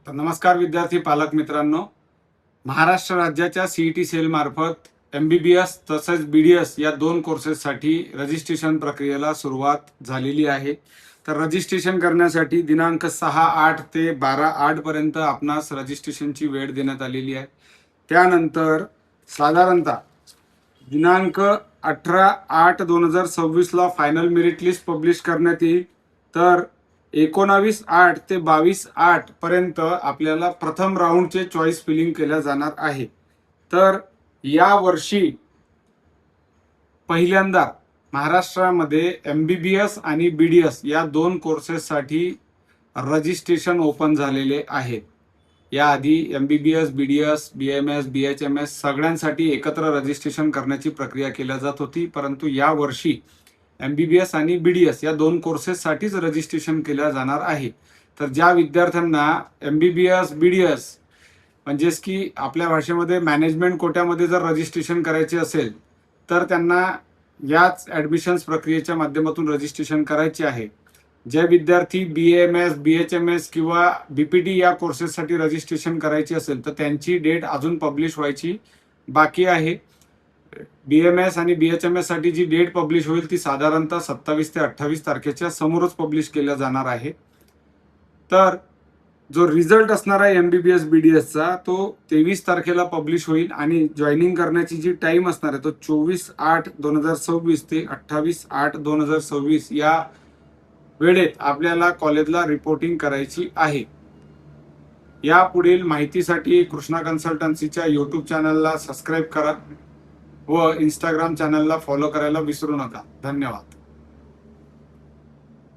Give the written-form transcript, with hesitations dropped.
तर नमस्कार विद्यार्थी पालक मित्रांनो, महाराष्ट्र राज्याच्या सीईटी सेल मार्फत एमबीबीएस तसेच बीडीएस या दोन कोर्सेससाठी रजिस्ट्रेशन प्रक्रियेला सुरुवात झालेली आहे। तर रजिस्ट्रेशन करण्यासाठी दिनांक 6/8 ते 12/8 पर्यंत आपणास रजिस्ट्रेशनची वेळ देण्यात आलेली आहे। त्यानंतर साधारणतः दिनांक 18/8/2026 ला फायनल मेरिट लिस्ट पब्लिश करण्यात येईल। तर 19/8 ते 22/8 पर्यंत आपल्याला प्रथम राऊंडचे चॉईस फिलिंग केल्या जाणार आहे। तर या वर्षी पहिल्यांदा महाराष्ट्रामध्ये एमबीबीएस आणि बीडीएस या दोन कोर्सेससाठी रजिस्ट्रेशन ओपन झालेले आहे। याआधी एमबीबीएस, बीडीएस, बीएमएस, बीएचएमएस सगळ्यांसाठी एकत्र रजिस्ट्रेशन करण्याची प्रक्रिया केली जात होती, परंतु या वर्षी एमबीबीएस आणि बीडीएस या दोन कोर्सेससाठीच रजिस्ट्रेशन केल्या जाणार आहे। तर ज्या विद्यार्थ्यांना एमबीबीएस, बीडीएस म्हणजेच की आपल्या भाषेमध्ये मॅनेजमेंट कोट्यामध्ये जर रजिस्ट्रेशन करायचे असेल तर त्यांना याच ॲडमिशन्स प्रक्रियेच्या माध्यमातून रजिस्ट्रेशन करायचे आहे। जे विद्यार्थी बीएमएस, बीएचएमएस किंवा बीपीटी या कोर्सेससाठी रजिस्ट्रेशन करायचे असेल तर त्यांची डेट अजून पब्लिश व्हायची बाकी आहे। बीएमएस आणि बीएचएमएस साठी जी डेट पब्लिश होईल ती साधारणतः 27 ते 28 तारखेच्या समोरच पब्लिश केल्या जाणार आहे। तर जो रिझल्ट असणार आहे एमबीबीएस बीडीएसचा तो 23 तारखेला पब्लिश होईल आणि जॉईनिंग करण्याची जी टाइम असणार आहे तो 24/8/2026 ते 28/8/2026 या वेळेत आपल्याला कॉलेजला रिपोर्टिंग करायची आहे। या पुढील माहितीसाठी कृष्णा कन्सल्टन्सीच्या यूट्यूब चॅनलला सबस्क्राईब करा व इंस्टाग्राम चॅनलला फॉलो करायला विसरू नका। धन्यवाद।